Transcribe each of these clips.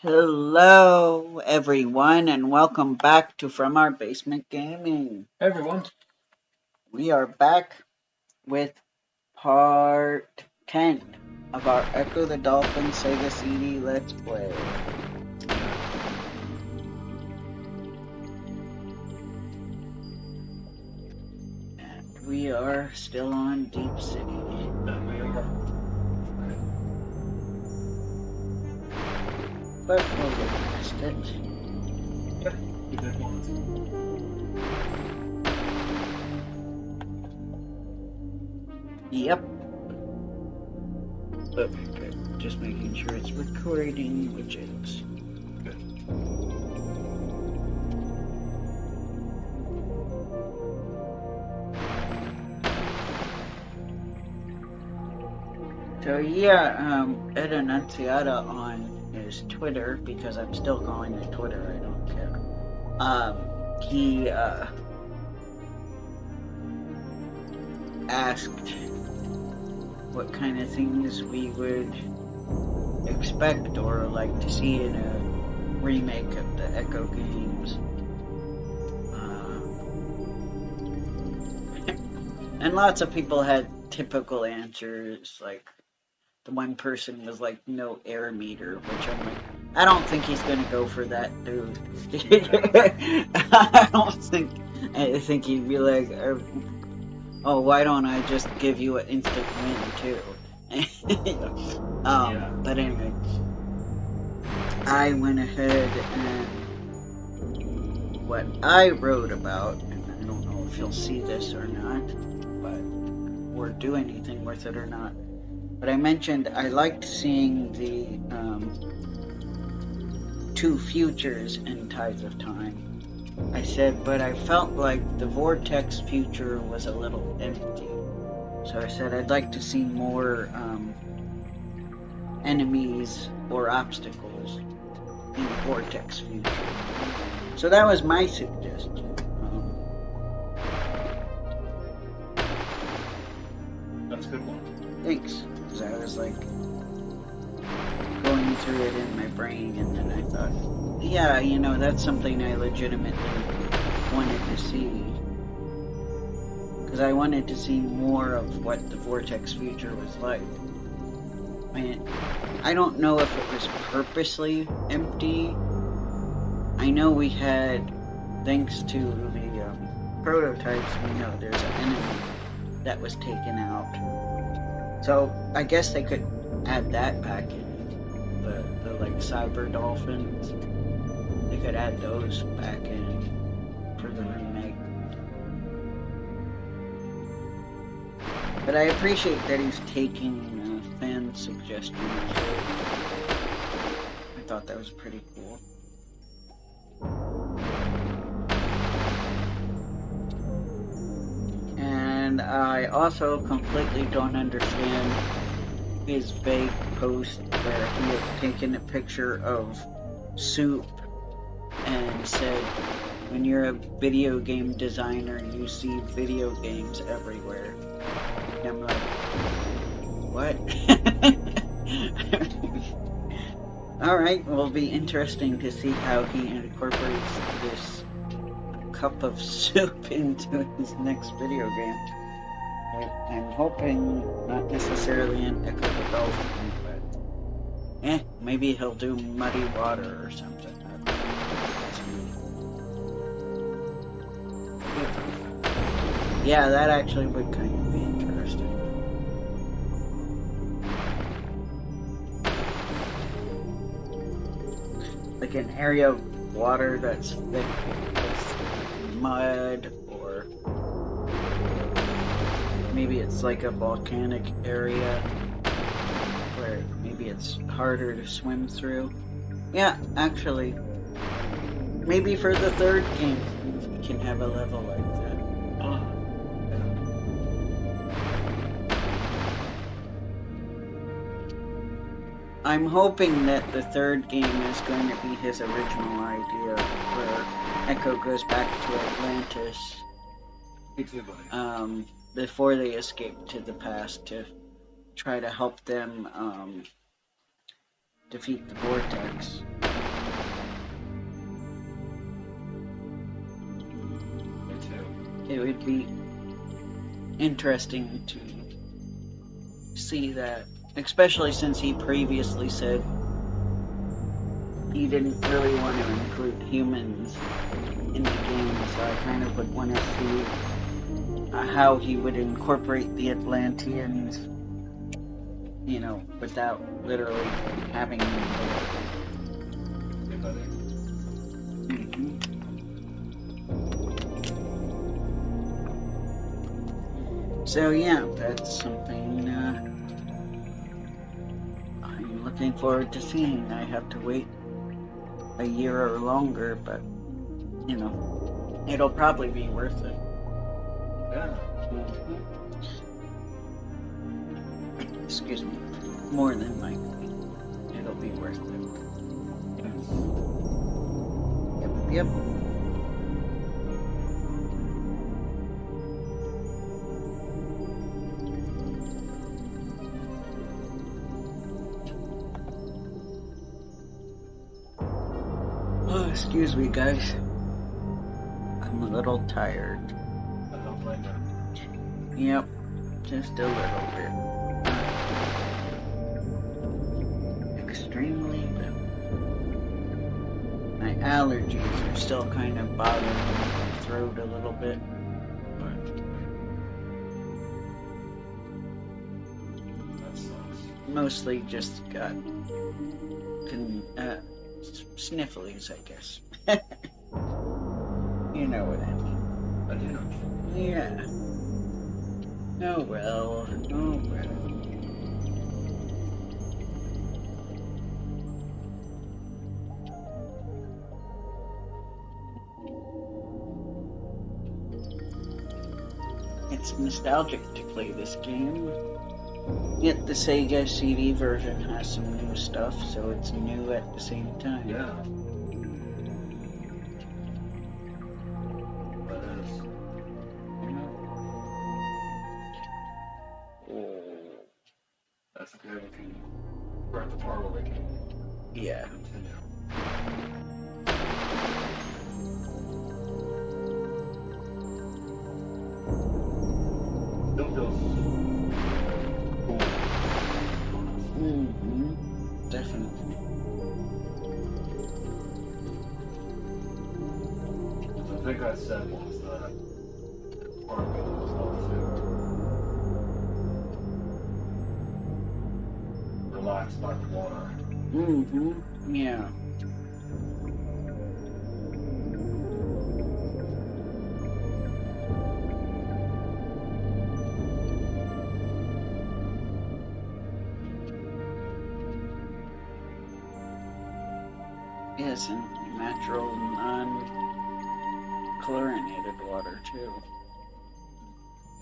Hello, everyone, and welcome back to From Our Basement Gaming. Hey everyone. We are back with part 10 of our Ecco the Dolphin Sega CD Let's Play. And we are still on Deep City. And we are. But we'll get past it. Yeah, we did once. Yep. Okay, good. Just making sure it's recording, which is. Good. So yeah, Ed Annunziata on his Twitter, because I'm still calling it Twitter, I don't care. He asked what kind of things we would expect or like to see in a remake of the Ecco games. And lots of people had typical answers, like the one person was like, no air meter, which I'm like, I don't think he's gonna go for that, dude. I think he'd be like, oh, why don't I just give you an instant win too? Yeah. But anyway, I went ahead and what I wrote about, and I don't know if you'll see this or not, but or do anything with it or not. But I mentioned I liked seeing the two futures in Tides of Time. I said, but I felt like the Vortex future was a little empty. So I said I'd like to see more enemies or obstacles in the Vortex future. So that was my suggestion. That's a good one. Thanks. Because I was like going through it in my brain, and then I thought, yeah, you know, that's something I legitimately wanted to see. Because I wanted to see more of what the Vortex future was like. I mean, I don't know if it was purposely empty. I know we had, thanks to the prototypes, we know there's an enemy that was taken out. So I guess they could add that back in. The like cyber dolphins. They could add those back in for the remake. But I appreciate that he's taking fan suggestions. I thought that was pretty cool. And I also completely don't understand his vague post where he had taken a picture of soup and said, when you're a video game designer, you see video games everywhere. And I'm like, what? Alright, will be interesting to see how he incorporates this cup of soup into his next video game. I'm hoping not necessarily an Ecco the Dolphin, but maybe he'll do muddy water or something. Yeah, that actually would kind of be interesting. Like an area of water that's thick with mud, or maybe it's like a volcanic area where maybe it's harder to swim through. Yeah, actually, maybe for the third game we can have a level like that. I'm hoping that the third game is going to be his original idea, where Ecco goes back to Atlantis. Before they escape to the past to try to help them defeat the Vortex. it would be interesting to see that, especially since he previously said he didn't really want to include humans in the game, so I kind of would want to see how he would incorporate the Atlanteans, you know, without literally having them there. Mhm. So yeah, that's something I'm looking forward to seeing. I have to wait a year or longer, but you know, it'll probably be worth it. Yeah. Mhm. Excuse me. More than likely, it'll be worth it. Mhm. Yep, yep. Oh, excuse me, guys. I'm a little tired. I don't blame you. Yep, just a little bit. Extremely, but my allergies are still kind of bothering my throat a little bit. But That sucks. mostly just got sniffles, I guess. You know what I mean. I do. Yeah. Oh well. Oh well. It's nostalgic to play this game. Yet the Sega CD version has some new stuff, so it's new at the same time. Yeah. That is. Oh, That's good if you are at the part where we can yeah. continue. Still feels cool. Mm-hmm. Definitely. I think I said was that part of it was also relaxed by the water. Mm-hmm. Yeah. Yes, and natural, non-chlorinated water, too.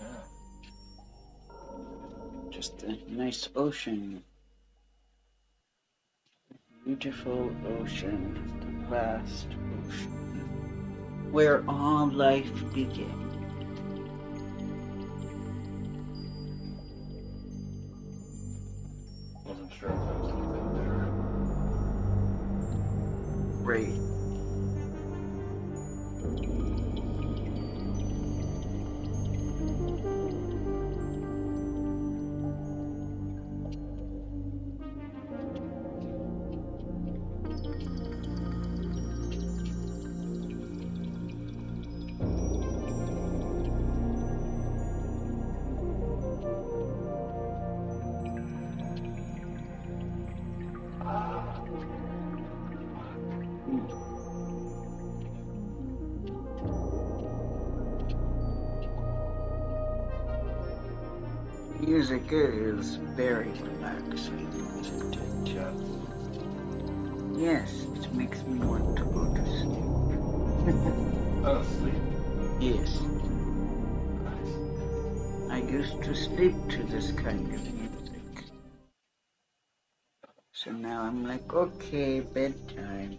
Yeah. Just a nice ocean. Beautiful ocean. Vast ocean. Where all life begins. Wasn't sure if there was anything there. Right. Music is very relaxing, isn't it? Yeah. Yes, it makes me want to go to sleep. Oh, sleep. Yes, Nice. I used to sleep to this kind of music. So now I'm like, okay, bedtime.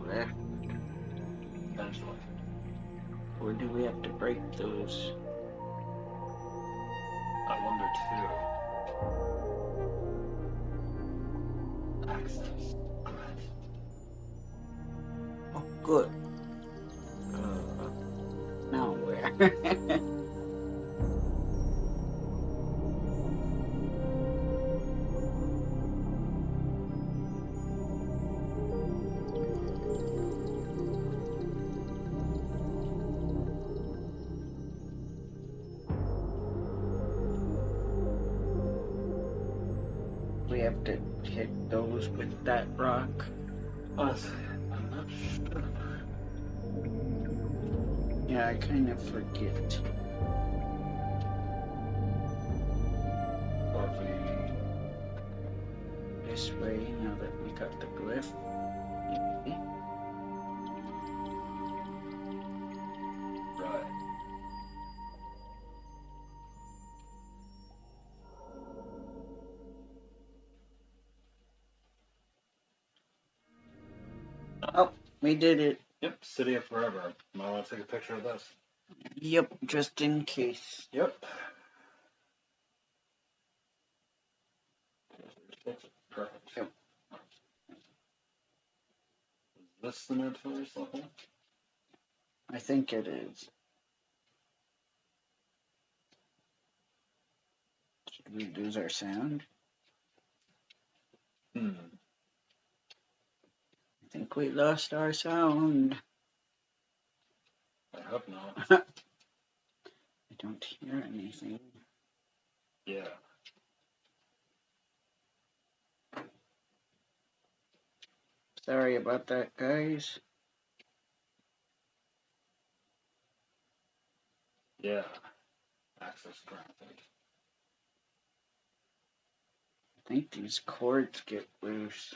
left? Eventually. Or do we have to break those? I wonder too. Access. Correct. Oh, good. Now where? We have to hit those with that rock. Honestly, I'm not sure. Yeah, I kind of forget. Or if we... This way, now that we got the glyph. Maybe. Right. Oh, we did it. Yep, City of Forever. Might want to take a picture of this. Yep, just in case. Yep. Perfect. Yep. Is this the notorious level? I think it is. Should we lose our sound? Hmm. I think we lost our sound. I hope not. I don't hear anything. Yeah. Sorry about that, guys. Yeah. Access granted. I think these cords get loose.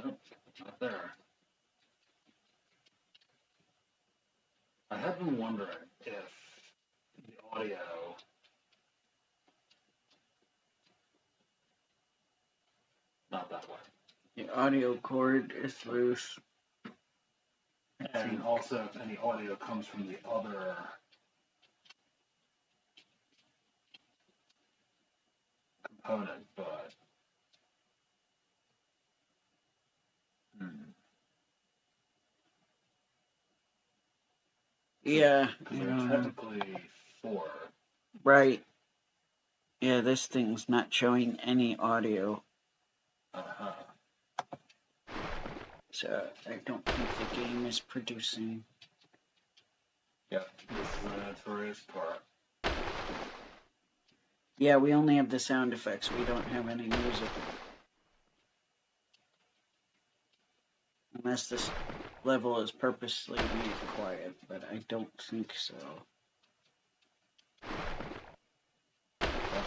Nope, not there. I have been wondering if the audio... Not that way. The audio cord is loose. And also if any audio comes from the other component, but... Yeah. Because there are technically 4. Right. Yeah, this thing's not showing any audio. Uh-huh. So I don't think the game is producing. Yep, this is the notorious part. Yeah, we only have the sound effects. We don't have any music. Unless this level is purposely made quiet, but I don't think so.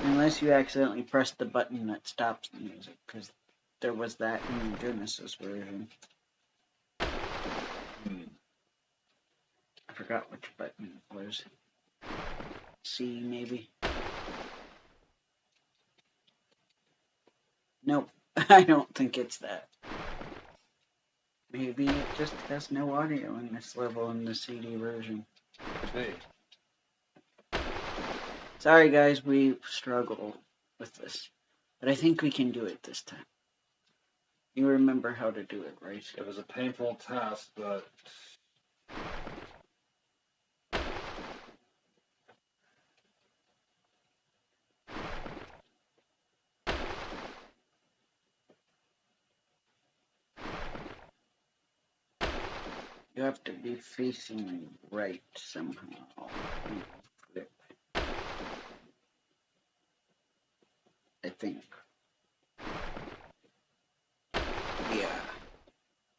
Unless you accidentally press the button that stops the music, because there was that in the Genesis version. I forgot which button it was. C, maybe? Nope, I don't think it's that. Maybe it just has no audio in this level in the CD version. Could be. Sorry guys, we struggle with this. But I think we can do it this time. You remember how to do it, right? It was a painful task, but... You have to be facing right somehow. Flip. I think. Yeah.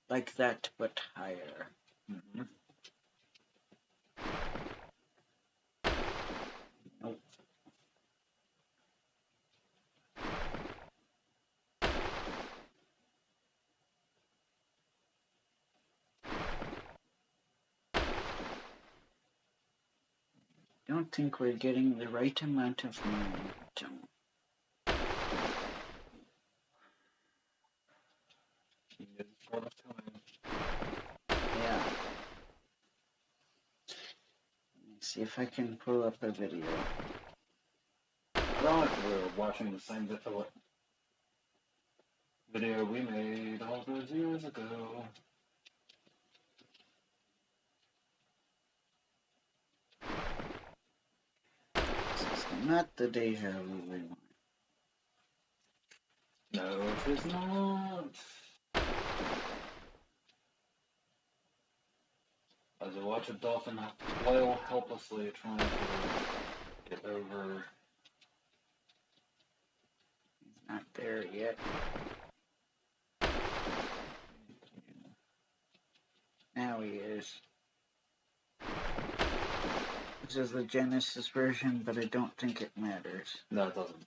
Like that, but higher. Mm-hmm. Nope. don't think we're getting the right amount of momentum. Yeah. Let me see if I can pull up a video. Ironically, we were watching the same video we made all those years ago. This is not the Deja vu we want. No, it is not. As I watch a dolphin flail helplessly trying to get over. He's not there yet. Now he is. This is the Genesis version, but I don't think it matters. No, it doesn't.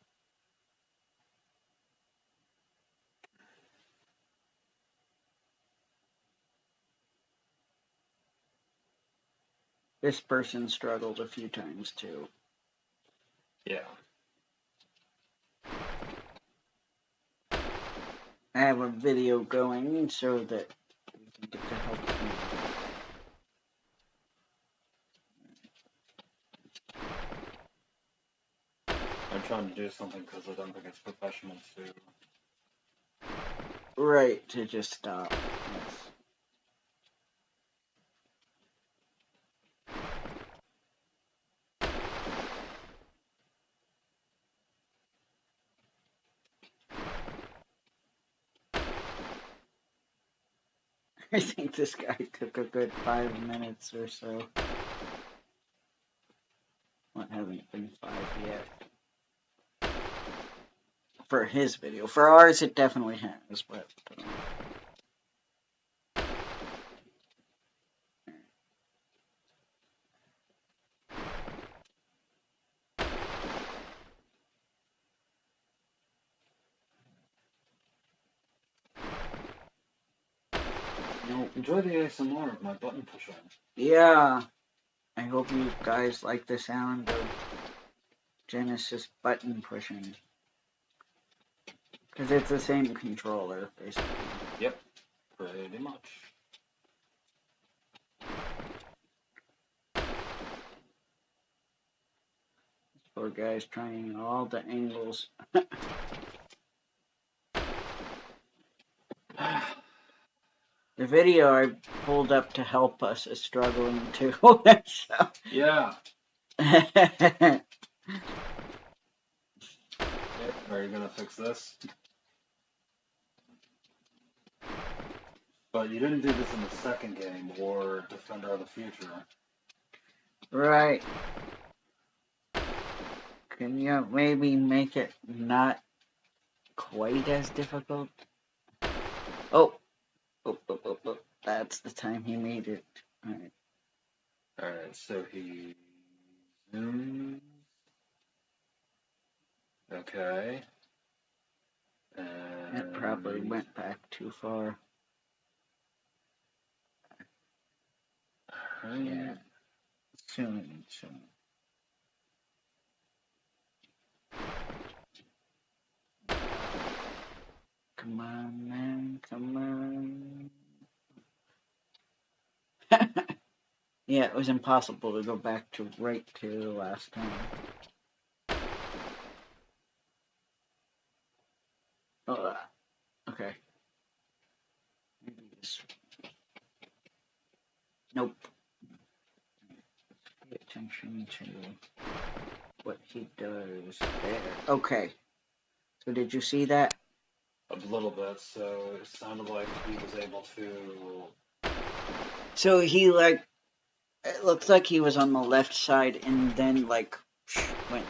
This person struggled a few times too. Yeah. I have a video going so that we can get to help him. I'm trying to do something because I don't think it's professional to. Right, to just stop. Yes. I think this guy took a good 5 minutes or so. Well, it hasn't been 5 yet. For his video. For ours, it definitely has, but... Nope. Enjoy the ASMR of my button pushing. Yeah. I hope you guys like the sound of Genesis button pushing. Because it's the same controller, basically. Yep, pretty much. This poor guy's trying all the angles. The video I pulled up to help us is struggling too. So. Yeah. Are you gonna fix this? But you didn't do this in the second game, or Defender of the Future. Right. Can you maybe make it not quite as difficult? Oh. Oh. That's the time he made it. Alright. Alright, so he zooms. Okay. And That probably went back too far. Yeah. Soon. Come on, man. Come on. Yeah, it was impossible to go back to right to the last time. Oh, okay. Maybe this. Nope. Pay attention to what he does there. Okay. So did you see that? a little bit, so it sounded like he was able to. So he it looks like he was on the left side and then went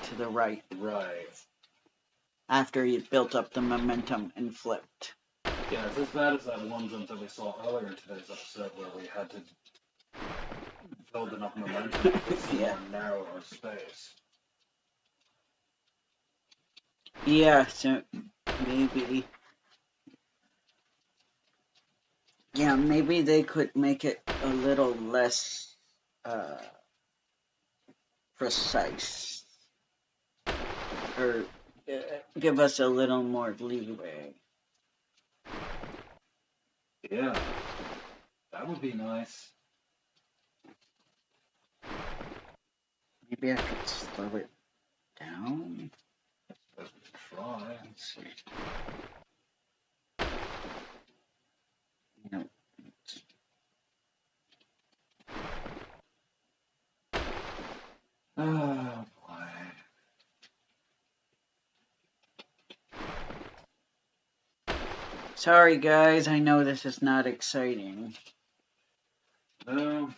to the right. Right. After he built up the momentum and flipped. Yeah, it's as bad as that one jump that we saw earlier in today's episode where we had to build enough momentum with some Yeah. more narrower space. Yeah, so maybe. Yeah, maybe they could make it a little less precise. Or give us a little more leeway. Yeah, that would be nice. Maybe I could slow it down. Let's try. Let's see. No. Oh boy. Sorry, guys. I know this is not exciting. No.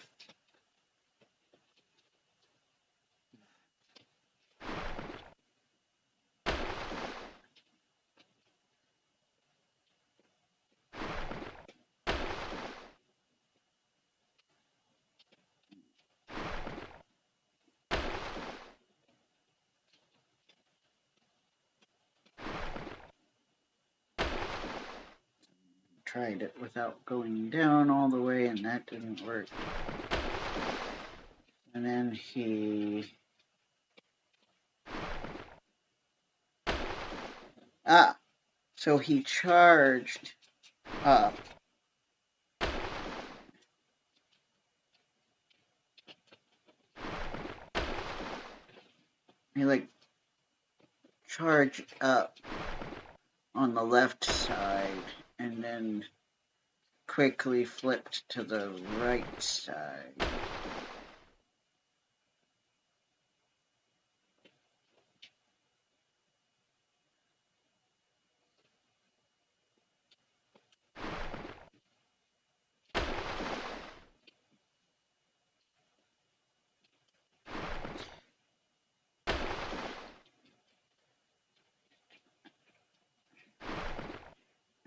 Tried it without going down all the way, and that didn't work. And then he... so he charged up. He, like, charged up on the left side, and then quickly flipped to the right side.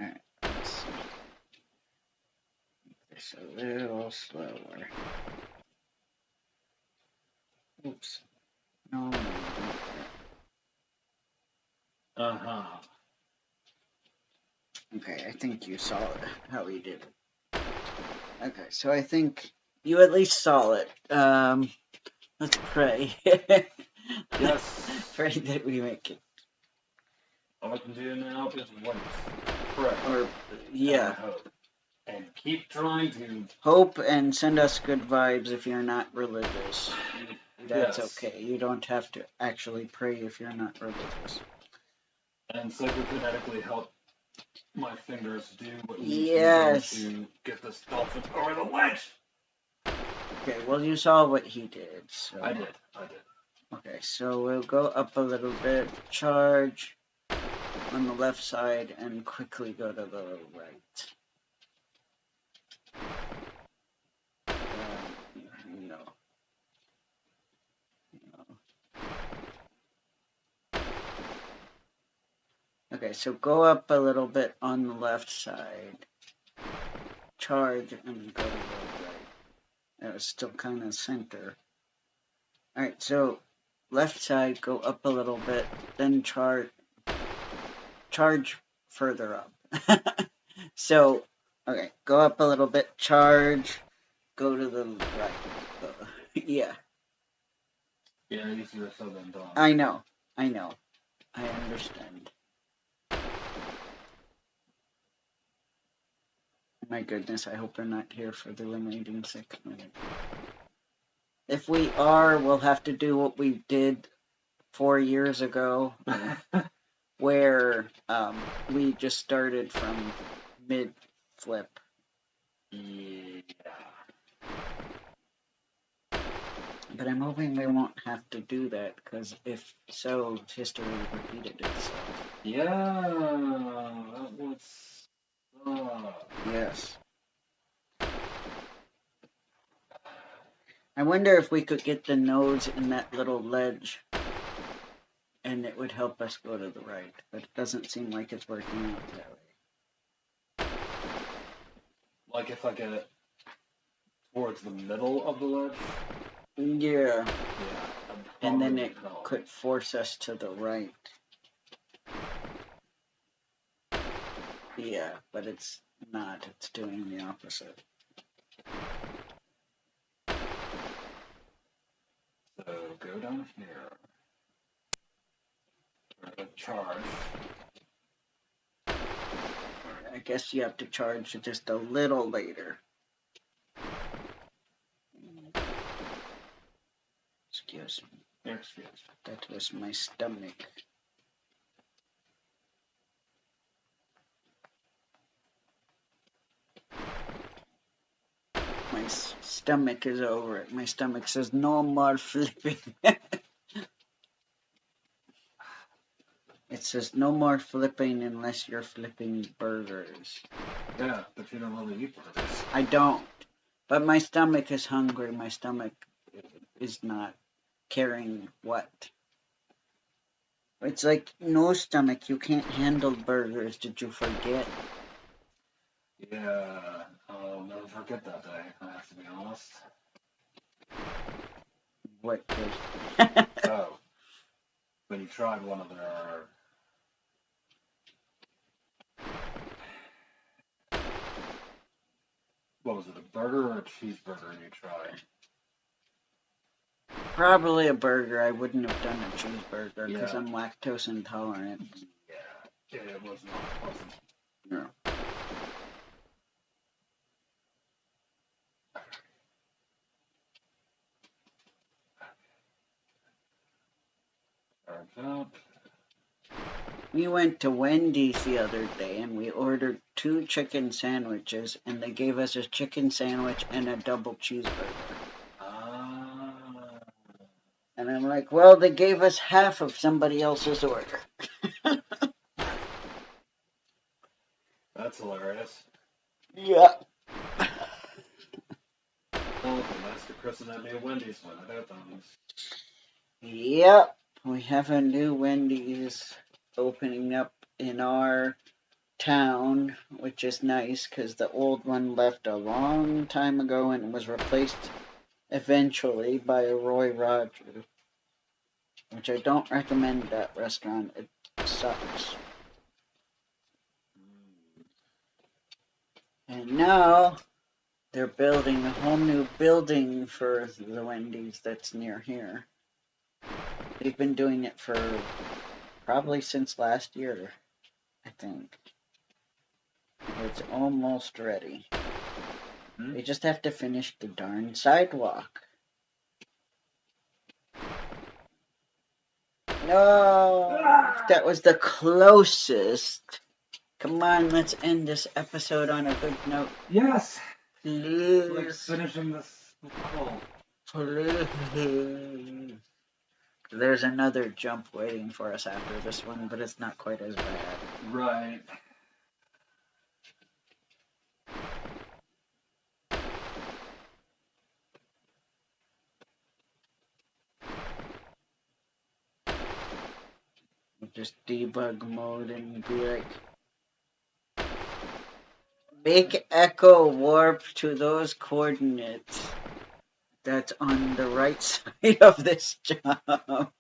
Alright, let's see. Make this a little slower. Oops. No. Uh-huh. Okay, I think you saw it, how he did it. Okay, so I think you at least saw it. Let's pray. Yes. Pray that we make it. All I can do now is wait. Pray. Or, yeah. And hope. And keep trying to... Hope and send us good vibes if you're not religious. That's Yes. okay. You don't have to actually pray if you're not religious. And psychokinetically help my fingers do what needs Yes. to be done to get this dolphin over the ledge. Okay, well, you saw what he did. So. I did. Okay, so we'll go up a little bit, charge on the left side, and quickly go to the right. No. Okay, so go up a little bit on the left side, charge, and go to the right. That was still kind of center. Alright, so left side, go up a little bit, then charge further up. So, okay, go up a little bit, charge, go to the right. Yeah. Yeah, easier said than done. I know. I understand. My goodness, I hope we're not here for the remaining 6 minutes. If we are, we'll have to do what we did 4 years ago, where we just started from mid-flip. Yeah. But I'm hoping we won't have to do that, because if so, history repeated itself. Yeah, that was... Yes. I wonder if we could get the nose in that little ledge, and it would help us go to the right, but it doesn't seem like it's working out that way. Like if I get it towards the middle of the ledge? Yeah. Yeah. And then it could force us to the right. Yeah, but it's not. It's doing the opposite. So go down here. Charge. I guess you have to charge just a little later. Excuse me. Excuse me. That was my stomach. My stomach is over it. My stomach says no more flipping. It says no more flipping unless you're flipping burgers. Yeah, but you don't really eat burgers. I don't. But my stomach is hungry. My stomach is not caring what. It's like no stomach. You can't handle burgers. Did you forget? Yeah, I'll never forget that day, I have to be honest. What day? Oh, when you tried one of their... What was it, a burger or a cheeseburger you tried? Probably a burger. I wouldn't have done a cheeseburger because Yeah. I'm lactose intolerant. Yeah, it was not pleasant. No. We went to Wendy's the other day and we ordered 2 chicken sandwiches and they gave us a chicken sandwich and a double cheeseburger. And I'm like, well, they gave us half of somebody else's order. That's hilarious. Yeah. Oh, nice to christen that new Wendy's when it opens. Yep. We have a new Wendy's opening up in our town, which is nice because the old one left a long time ago and was replaced eventually by a Roy Rogers, which I don't recommend that restaurant. It sucks. And now they're building a whole new building for the Wendy's that's near here. They've been doing it for probably since last year, I think. It's almost ready. They just have to finish the darn sidewalk. No, that was the closest. Come on, let's end this episode on a good note. Yes! Please. Like finishing this level. Please. There's another jump waiting for us after this one, but it's not quite as bad. Right. Just debug mode and be like, make Echo warp to those coordinates that's on the right side of this jump.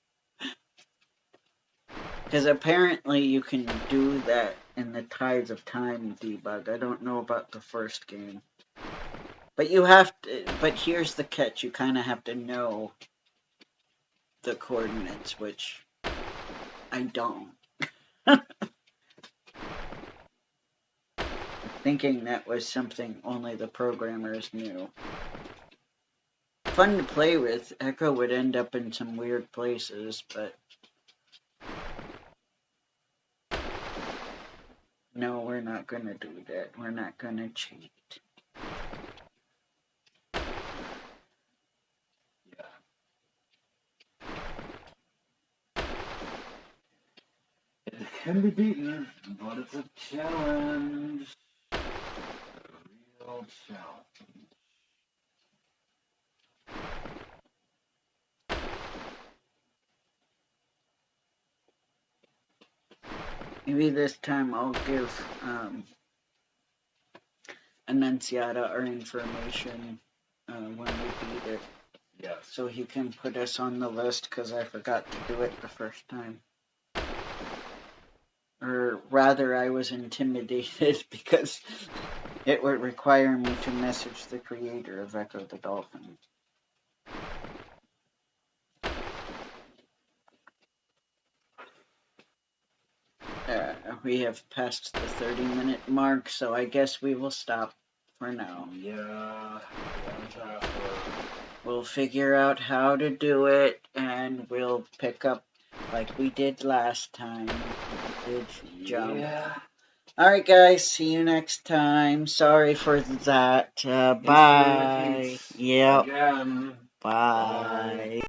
Because apparently you can do that in the Tides of Time debug. I don't know about the first game. But you have to, but here's the catch. You kind of have to know the coordinates, which I don't. Thinking that was something only the programmers knew. Fun to play with. Echo would end up in some weird places, but no, we're not going to do that. We're not going to cheat. It can be beaten, but it's a challenge. A real challenge. Maybe this time I'll give Annunciata our information when we beat it. Yes. So he can put us on the list because I forgot to do it the first time. Or rather, I was intimidated because it would require me to message the creator of Ecco the Dolphin. we have passed the 30-minute mark, so I guess we will stop for now. Yeah. We'll figure out how to do it, and we'll pick up like we did last time. Did jump. Yeah. Alright, guys, see you next time. Sorry for that. Bye. Yep. Again. Bye.